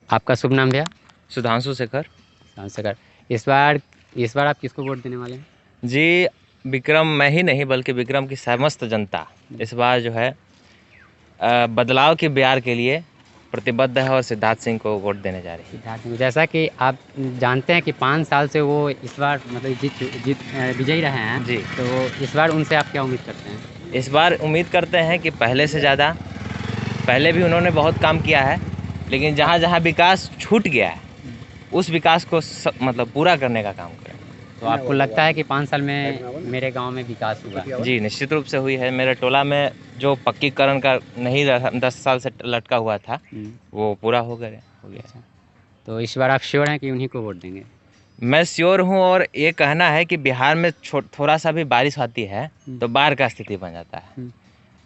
आपका शुभ नाम भैया? सुधांशु शेखर। सुधांशु शेखर। इस बार आप किसको वोट देने वाले हैं? जी, विक्रम मैं ही नहीं बल्कि विक्रम की समस्त जनता इस बार जो है बदलाव के बयार के लिए प्रतिबद्ध है और सिद्धार्थ सिंह को वोट देने जा रही है। सिद्धार्थ सिंह, जैसा कि आप जानते हैं कि 5 साल से वो इस बार मतलब विजयी रहे हैं जी। तो इस बार उनसे आप क्या उम्मीद करते हैं? इस बार उम्मीद करते हैं कि पहले से ज़्यादा, पहले भी उन्होंने बहुत काम किया है, लेकिन जहाँ जहाँ विकास छूट गया है उस विकास को मतलब पूरा करने का काम करें। तो आपको लगता है कि 5 साल में मेरे गांव में विकास हुआ? जी, निश्चित रूप से हुई है। मेरे टोला में जो पक्कीकरण का नहीं रहा 10 साल से लटका हुआ था वो पूरा हो गया। अच्छा, तो इस बार आप श्योर हैं कि उन्हीं को वोट देंगे? मैं श्योर हूँ और ये कहना है कि बिहार में थोड़ा सा भी बारिश आती है तो बाढ़ का स्थिति बन जाता है।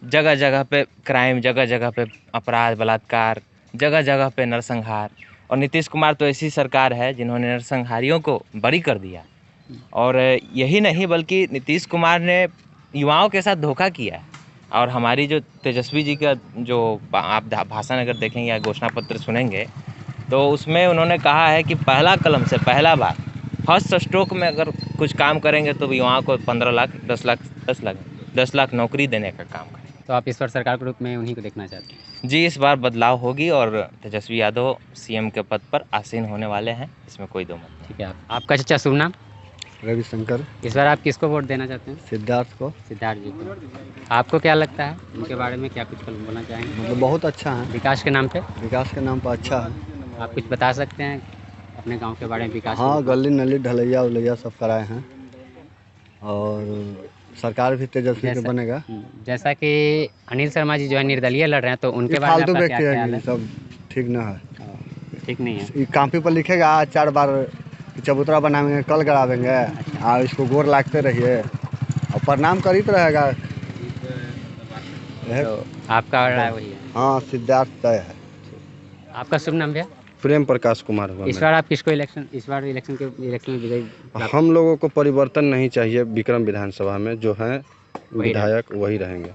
जगह जगह पे क्राइम, जगह जगह पे अपराध, बलात्कार, जगह जगह पे नरसंहार। और नीतीश कुमार तो ऐसी सरकार है जिन्होंने नरसंहारियों को बरी कर दिया। और यही नहीं बल्कि नीतीश कुमार ने युवाओं के साथ धोखा किया है। और हमारी जो तेजस्वी जी का जो आप भाषण अगर देखेंगे या घोषणा पत्र सुनेंगे तो उसमें उन्होंने कहा है कि पहला कलम से पहला बार फर्स्ट स्ट्रोक में अगर कुछ काम करेंगे तो युवाओं को 15 लाख 10 लाख नौकरी देने का काम करें। तो आप इस बार सरकार के रूप में उन्हीं को देखना चाहते हैं? जी, इस बार बदलाव होगी और तेजस्वी यादव सीएम के पद पर आसीन होने वाले हैं, इसमें कोई दो मत नहीं। ठीक है। आपका चाचा शुभ नाम? रविशंकर। इस बार आप किसको वोट देना चाहते हैं? सिद्धार्थ को। सिद्धार्थ जी को। आपको क्या लगता है उनके बारे में, क्या कुछ बोलना चाहेंगे? मतलब बहुत अच्छा है, विकास के नाम पे? विकास के नाम पर अच्छा है। आप कुछ बता सकते हैं अपने गांव के बारे में? विकास? हाँ, गली नली ढलैया उलैया सब कराए हैं और सरकार भी तेजस्वी के बनेगा। जैसा कि अनिल शर्मा जी जो है निर्दलीय लड़ रहे हैं तो उनके बारे में फालतू आपका क्या व्यक्ति ख्याल है, है? सब ठीक न है, ठीक नहीं है। ये कॉपी पर लिखेगा 4 बार चबूतरा बनाएंगे, कल करावेंगे और इसको गोर लागते रहिए और प्रणाम करीत रहेगा। तो आपका राय वही है? हाँ, सिद्धार्थ तय है। आपका शुभ नाम भैया? प्रेम प्रकाश कुमार हुआ। इस बार आप किसको इलेक्शन में विजयी? हम लोगों को परिवर्तन नहीं चाहिए। विक्रम विधानसभा में जो हैं विधायक वही रहेंगे।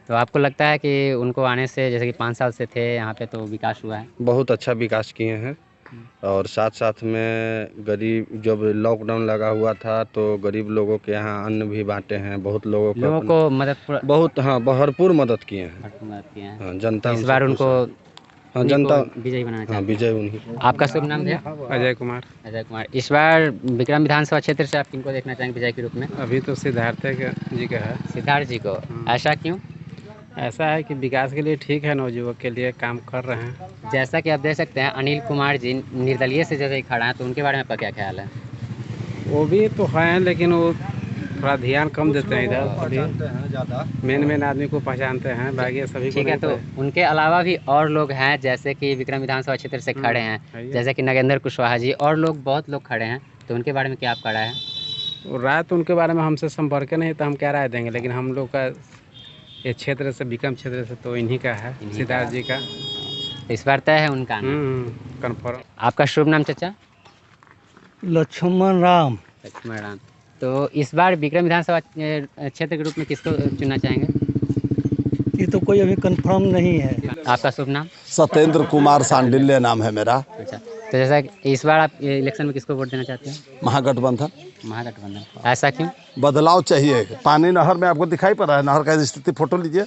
तो आपको लगता है कि उनको आने से, जैसे कि 5 साल से थे यहाँ पे, तो विकास हुआ है? बहुत अच्छा विकास किए हैं और साथ साथ में गरीब, जब लॉकडाउन लगा हुआ था तो गरीब लोगों के यहाँ अन्न भी बांटे हैं। बहुत लोगों को मदद, बहुत, हाँ, भरपूर मदद किए हैं। हाँ, जनता इस बार उनको, हाँ, जनता विजयी बनाना चाहते हैं। हाँ, विजय उन्हीं। आपका शुभ नाम भैया? अजय कुमार। अजय कुमार। इस बार विक्रम विधानसभा क्षेत्र से आप किनको देखना चाहेंगे विजय के रूप में? अभी तो सिद्धार्थ जी का है। सिद्धार्थ जी को। ऐसा क्यों? ऐसा है कि विकास के लिए ठीक है, नवयुवक के लिए काम कर रहे हैं। जैसा कि आप देख सकते हैं अनिल कुमार जी निर्दलीय से जैसे खड़ा है, तो उनके बारे में आपका क्या ख्याल है? वो भी तो हैं लेकिन वो थोड़ा ध्यान कम देते हैं इधर। मेन आदमी को पहचानते हैं, बाकी सभी को। ठीक है, तो उनके अलावा भी और लोग हैं जैसे कि विक्रम विधानसभा क्षेत्र से खड़े हैं, जैसे कि नगेंद्र कुशवाहा जी, और लोग, बहुत लोग खड़े हैं, तो उनके बारे में क्या आपका राय है? राय तो उनके बारे में हमसे संपर्क नहीं, तो हम क्या राय देंगे, लेकिन हम लोग का ये क्षेत्र से, विक्रम क्षेत्र से, तो इन्हीं का है, सिद्धार्थ जी का। इस बार तय है उनका कन्फर्म। आपका शुभ नाम चाचा? लक्ष्मण राम। लक्ष्मण राम। तो इस बार विक्रम विधानसभा क्षेत्र के रूप में किसको चुनना चाहेंगे? ये तो कोई अभी कंफर्म नहीं है। आपका शुभ नाम? सत्येंद्र कुमार सांडिल्य नाम है मेरा। अच्छा, तो जैसा इस बार आप इलेक्शन में किसको वोट देना चाहते हैं? महागठबंधन। महागठबंधन। ऐसा क्यों? बदलाव चाहिए। पानी नहर में आपको दिखाई पड़ रहा है, नहर का स्थिति, फोटो लीजिए।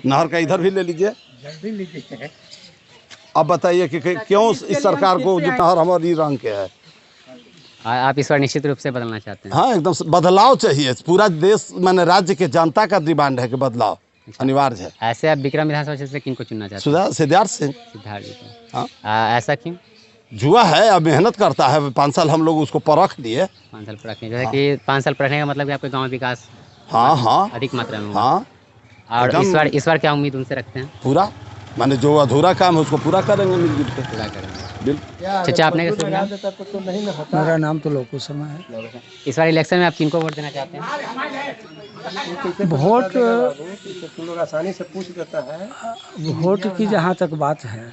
नहर का इधर भी ले लीजिए। अब बताइए कि क्यों इस सरकार को जो नहर हमारी रंग के है। आप इस बार निश्चित रूप से बदलना चाहते हैं? हाँ, एकदम बदलाव चाहिए। पूरा देश, मैंने राज्य के जनता का डिमांड है कि बदलाव अनिवार्य है। ऐसे आप विक्रम विधानसभा क्षेत्र से किनको चुनना चाहते हैं? सिद्धार्थ सिंह। सिद्धार्थ जी को। हाँ। ऐसा क्यों? जुआ है, अब मेहनत करता है। 5 साल हम लोग उसको परख लिए। 5 साल परखने, जैसे कि 5 साल परखने का मतलब कि आपके गाँव में विकास हाँ अधिक मात्रा में? हाँ। और इस बार क्या उम्मीद उनसे रखते हैं? पूरा, माने जो अधूरा काम है उसको पूरा करेंगे, मिलजुल के पूरा करेंगे। बिल्कुल। चाचा, आपने मेरा नाम तो लोकू शर्मा है। इस बार इलेक्शन में आप किनको वोट देना चाहते हैं? वोट लोग आसानी से पूछ देता है। वोट की जहाँ तक बात है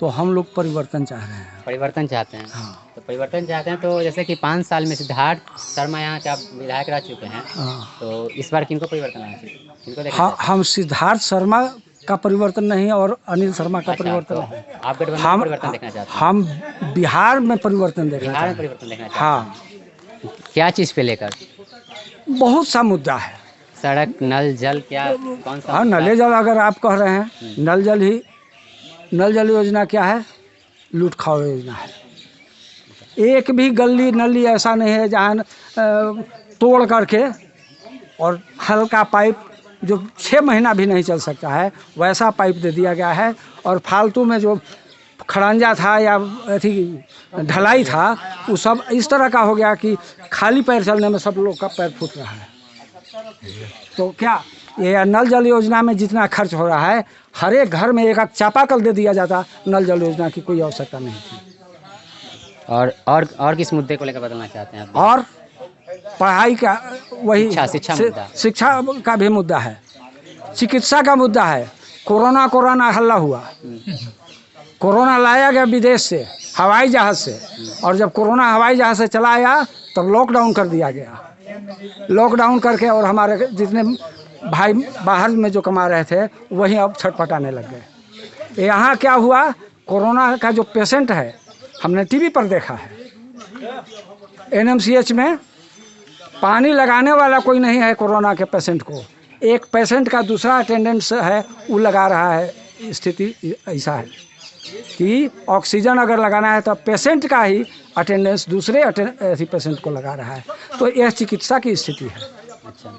तो हम लोग परिवर्तन चाह रहे हैं। परिवर्तन चाहते हैं। हाँ। तो परिवर्तन चाहते हैं तो जैसे कि 5 साल में सिद्धार्थ शर्मा यहाँ के आप विधायक रह चुके हैं, हाँ। तो इस बार किनको परिवर्तन आना चाहिए, किनको देखना चाहते हैं? हम सिद्धार्थ शर्मा का परिवर्तन नहीं और अनिल शर्मा का अच्छा, परिवर्तन तो नहीं। आप गठबंधन में परिवर्तन देखना चाहते हैं? हम बिहार में परिवर्तन देखना बिहार में चाहते हैं। परिवर्तन देखना चाहते हाँ, हैं? क्या चीज़ पे लेकर? बहुत सा मुद्दा है। सड़क, नल, जल, क्या कौन सा हाँ, मुद्दा? नल जल अगर आप कह रहे हैं, नल जल योजना क्या है? लूट खाओ योजना है। एक भी गली नली ऐसा नहीं है जहाँ तोड़ करके और हल्का पाइप जो 6 महीना भी नहीं चल सकता है वैसा पाइप दे दिया गया है। और फालतू में जो खड़ंजा था या अथी ढलाई था वो सब इस तरह का हो गया कि खाली पैर चलने में सब लोग का पैर फूट रहा है। तो क्या ये नल जल योजना में जितना खर्च हो रहा है, हर एक घर में एक चापाकल दे दिया जाता, नल जल योजना की कोई आवश्यकता नहीं थी। और किस मुद्दे को लेकर बदलना चाहते हैं आप? और पढ़ाई का वही शिक्षा मुद्दा। शिक्षा का भी मुद्दा है, चिकित्सा का मुद्दा है। कोरोना हल्ला हुआ, कोरोना लाया गया विदेश से हवाई जहाज़ से, और जब कोरोना हवाई जहाज़ से चला आया तब लॉकडाउन कर दिया गया। लॉकडाउन करके और हमारे जितने भाई बाहर में जो कमा रहे थे वहीं अब छटपटाने लग गए। यहाँ क्या हुआ, कोरोना का जो पेशेंट है हमने टीवी पर देखा है, NMCH में पानी लगाने वाला कोई नहीं है कोरोना के पेशेंट को। एक पेशेंट का दूसरा अटेंडेंस है वो लगा रहा है। स्थिति ऐसा है कि ऑक्सीजन अगर लगाना है तो पेशेंट का ही अटेंडेंस दूसरे पेशेंट को लगा रहा है। तो यह चिकित्सा की स्थिति है। अच्छा।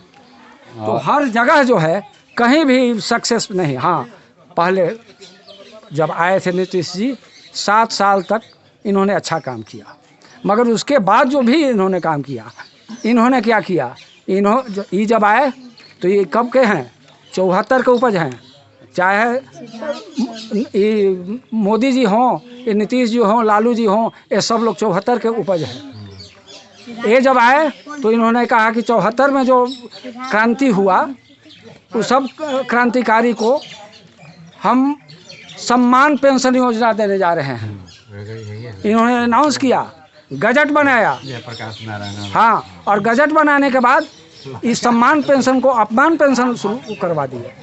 तो हर जगह जो है कहीं भी सक्सेस नहीं। हाँ, पहले जब आए थे नीतीश जी 7 साल तक इन्होंने अच्छा काम किया, मगर उसके बाद जो भी इन्होंने काम किया, इन्होंने क्या किया, ये जब आए तो ये कब के हैं, 74 के उपज हैं। चाहे ये मोदी जी हों, ये नीतीश जी हों, लालू जी हों, ये सब लोग 74 के उपज हैं। ये जब आए तो इन्होंने कहा कि 74 में जो क्रांति हुआ उस सब क्रांतिकारी को हम सम्मान पेंशन योजना देने जा रहे हैं। इन्होंने अनाउंस किया, गजट बनाया। हाँ, और गजट बनाने के बाद इस सम्मान पेंशन को अपमान पेंशन शुरू करवा दिए।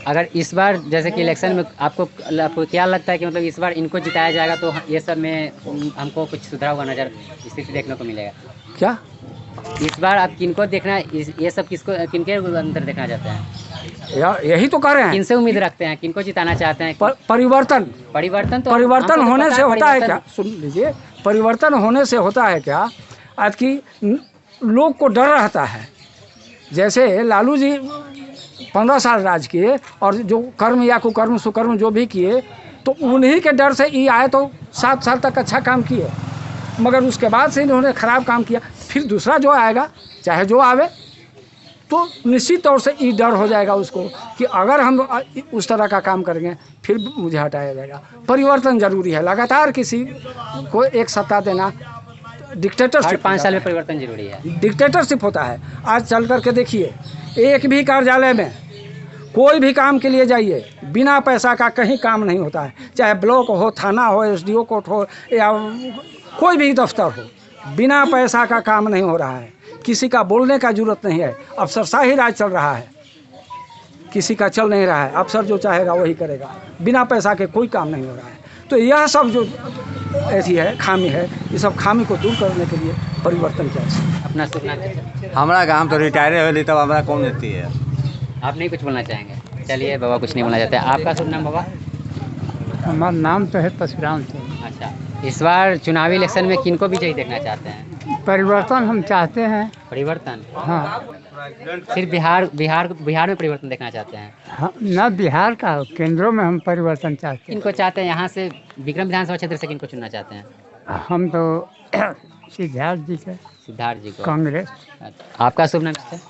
अगर इस बार जैसे कि इलेक्शन में आपको क्या लगता है कि मतलब इस बार इनको जिताया जाएगा तो ये सब में हमको कुछ सुधरा हुआ नजर स्थिति देखने को मिलेगा? क्या इस बार आप किनको देखना, ये सब किनके अंदर देखना चाहते हैं? यही तो कह रहे हैं। किनसे उम्मीद रखते हैं, किनको जिताना चाहते हैं? परिवर्तन तो परिवर्तन होने से होता है क्या? सुन लीजिए, परिवर्तन होने से होता है क्या, आज की लोग को डर रहता है। जैसे लालू जी 15 साल राज किए और जो कर्म या कुकर्म सुकर्म जो भी किए, तो उन्हीं के डर से ये आए तो 7 साल तक अच्छा काम किए, मगर उसके बाद से इन्होंने ख़राब काम किया। फिर दूसरा जो आएगा, चाहे जो आवे, तो निश्चित तौर से ये डर हो जाएगा उसको कि अगर हम उस तरह का काम करेंगे फिर मुझे हटाया जाएगा। परिवर्तन जरूरी है, लगातार किसी को एक सत्ता देना डिक्टेटरशिप। 5 साल में परिवर्तन जरूरी है, डिक्टेटरशिप होता है। आज चल करके देखिए, एक भी कार्यालय में कोई भी काम के लिए जाइए, बिना पैसा का कहीं काम नहीं होता है। चाहे ब्लॉक हो, थाना हो, SDO कोर्ट हो या कोई भी दफ्तर हो, बिना पैसा का काम नहीं हो रहा है। किसी का बोलने का जरूरत नहीं है, अफसरशाही राज चल रहा है, किसी का चल नहीं रहा है। अफसर जो चाहेगा वही करेगा, बिना पैसा के कोई काम नहीं हो रहा है। तो यह सब जो ऐसी है खामी है, ये सब खामी को दूर करने के लिए परिवर्तन चाहिए। अपना सुनना। हमारा काम तो रिटायर होली तब हमारा कौन देती है। आप नहीं कुछ बोलना चाहेंगे? चलिए बाबा, कुछ नहीं बोलना चाहते। आपका शुभ नाम बाबा? हमारा नाम तो है परशुराम सिंह। अच्छा, इस बार चुनावी इलेक्शन में किनको विजयी देखना चाहते हैं? परिवर्तन हम चाहते हैं। परिवर्तन? हाँ। सिर्फ बिहार में परिवर्तन देखना चाहते हैं? हाँ, न बिहार का, केंद्रों में हम परिवर्तन चाहते हैं। किनको चाहते हैं? यहाँ से विक्रम विधानसभा क्षेत्र से किनको चुनना चाहते हैं? हम तो सिद्धार्थ जी को, कांग्रेस। आपका शुभ नाम है?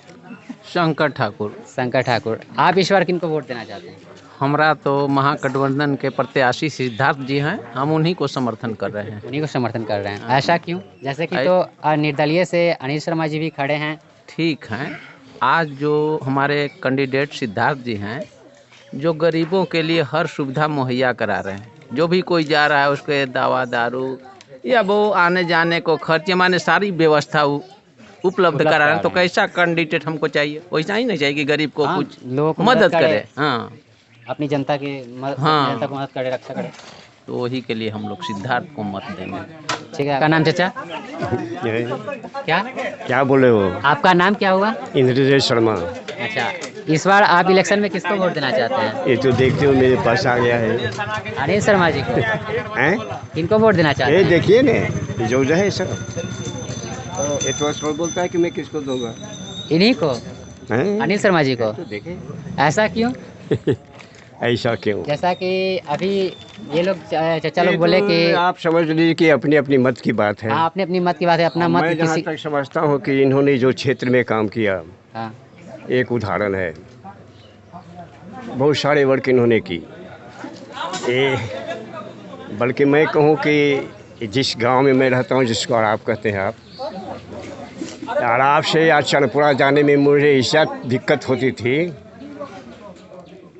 शंकर ठाकुर। शंकर ठाकुर। आप इस बार किनको वोट देना चाहते हैं? हमारा तो महागठबंधन के प्रत्याशी सिद्धार्थ जी हैं, हम उन्हीं को समर्थन कर रहे हैं। उन्हीं को समर्थन कर रहे हैं, ऐसा क्यों? जैसे कि तो निर्दलीय से अनिल शर्मा जी भी खड़े हैं। ठीक हैं, आज जो हमारे कैंडिडेट सिद्धार्थ जी हैं, जो गरीबों के लिए हर सुविधा मुहैया करा रहे हैं, जो भी कोई जा रहा है उसके दवा दारू या वो आने जाने को खर्च माने सारी व्यवस्था उपलब्ध करा रहे हैं। तो कैसा कैंडिडेट हमको चाहिए? वैसा ही नहीं चाहिए कि गरीब को कुछ लोगों को मदद करे। हाँ, अपनी जनता की हाँ। जनता को मदद करे, रक्षा करे। तो वही के लिए हम लोग सिद्धार्थ को मत देंगे। ठीक है, आपका नाम चाचा क्या क्या बोले हो? आपका नाम क्या हुआ? इंद्रजीत शर्मा। अच्छा, इस बार आप इलेक्शन में किसको वोट देना चाहते हैं? ये तो देखते हो मेरे पास आ गया है। अनिल शर्मा जी को हैं? किनको वोट देना चाहते ये हैं? देखिए ना, जो है सर ये तो बोलता है कि मैं किसको दूंगा। इन्हीं को, हैं? अनिल शर्मा जी को। तो देखे ऐसा क्यों? ऐसा क्यों? जैसा कि अभी ये लोग चाचा लोग बोले कि आप समझ लीजिए कि अपनी अपनी मत की बात है। हाँ, अपने अपनी मत की बात है, अपना मत मैं जहाँ किसी। तक समझता हूँ कि इन्होंने जो क्षेत्र में काम किया, हाँ, एक उदाहरण है। बहुत सारे वर्क इन्होंने की। बल्कि मैं कहूँ कि जिस गांव में मैं रहता हूँ, जिसको आप कहते हैं आप से या चनपुरा जाने में मुझे ऐसा दिक्कत होती थी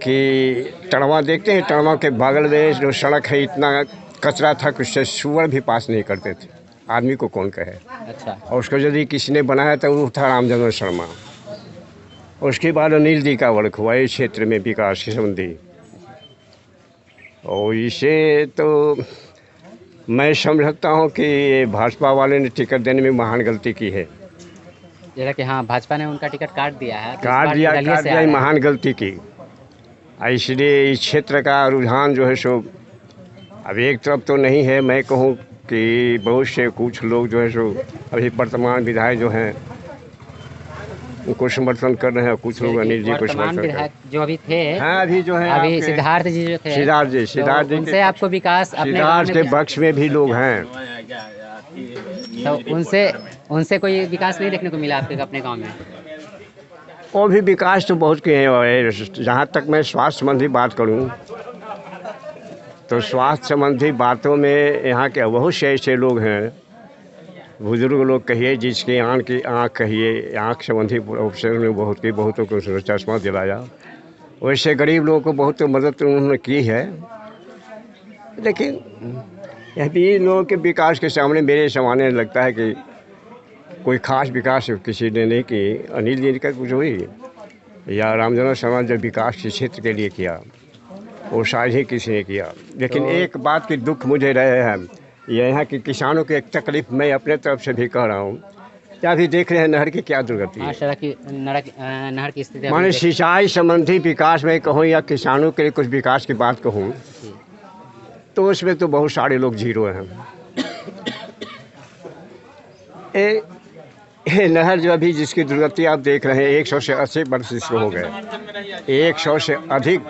कि टड़वा देखते हैं, टड़वा के बगल में जो सड़क है इतना कचरा था कि उससे सुअर भी पास नहीं करते थे। आदमी को कौन कहे। अच्छा। और उसको यदि किसी ने बनाया तो वो था रामचंद्र शर्मा। उसके बाद अनिल जी का वर्क हुआ इस क्षेत्र में विकास के संबंधी। और इसे तो मैं समझता हूँ कि भाजपा वाले ने टिकट देने में महान गलती की है। जैसा कि हाँ, भाजपा ने उनका टिकट काट दिया है, तो इस काट बार दिया निर्दलीय से आ रहे हैं। महान गलती की। इसलिए इस क्षेत्र का रुझान जो है सो अब एक तरफ तो नहीं है। मैं कहूँ कि बहुत से कुछ लोग जो है सो अभी वर्तमान विधायक जो हैं उनको समर्थन कर रहे हैं, कुछ लोग अनिल जी को वर्तमान समर्थन कर रहे हैं। विधायक जो अभी थे, हाँ, अभी जो है अभी आपके सिद्धार्थ जी जो थे, सिद्धार्थ जी तो उनसे आपको विकास अपने गाँव सिद्धार्थ के में, पक्ष में भी लोग हैं। तो उनसे कोई विकास नहीं देखने को मिला आपके अपने गांव में? और भी विकास तो बहुत किए हैं। जहाँ तक मैं स्वास्थ्य संबंधी बात करूँ तो स्वास्थ्य संबंधी बातों में यहाँ के बहुत से ऐसे लोग हैं, बुजुर्ग लोग कहिए, जिसकी आँख कहिए, आँख संबंधी ऑपरेशन में बहुतों को चश्मा दिलाया। वैसे गरीब लोगों को बहुत मदद उन्होंने की है। लेकिन अभी लोगों के विकास के सामने मेरे सामने लगता है कि कोई खास विकास किसी ने नहीं की। अनिल जी का कुछ हुई या रामचंद्र शर्मा जब विकास के क्षेत्र के लिए किया वो शायद ही किसी ने किया। लेकिन एक बात की दुख मुझे रहे हैं, यहाँ के किसानों की एक तकलीफ मैं अपने तरफ से भी कह रहा हूँ। क्या अभी देख रहे हैं नहर की क्या दुर्गति है। नहर की स्थिति माने सिंचाई संबंधी विकास में कहूँ या किसानों के लिए कुछ विकास की बात कहूँ तो उसमें तो बहुत सारे लोग जीरो हैं। नहर जो अभी जिसकी दुर्गति आप देख रहे हैं 100 से 80 वर्ष इसको हो गए। 100 से अधिक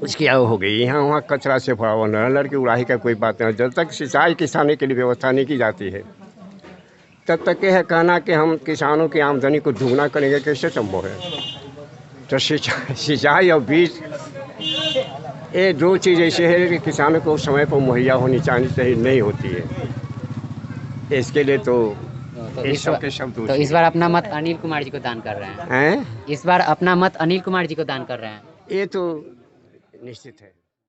इसकी आयु हो गई। यहाँ वहाँ कचरा से भरा हुआ नहर की उड़ाही का कोई बात नहीं। जब तक सिंचाई किसानी के लिए व्यवस्था नहीं की जाती है तब तक यह कहना कि हम किसानों की आमदनी को दुगना करेंगे कैसे संभव है। तो सिंचाई और बीज ये दो चीज़ ऐसे है कि किसानों को समय पर मुहैया होनी चाहिए, नहीं होती है। इसके लिए तो इस बार अपना मत अनिल कुमार जी को दान कर रहे हैं। इस बार अपना मत अनिल कुमार जी को दान कर रहे हैं। ये तो निश्चित है।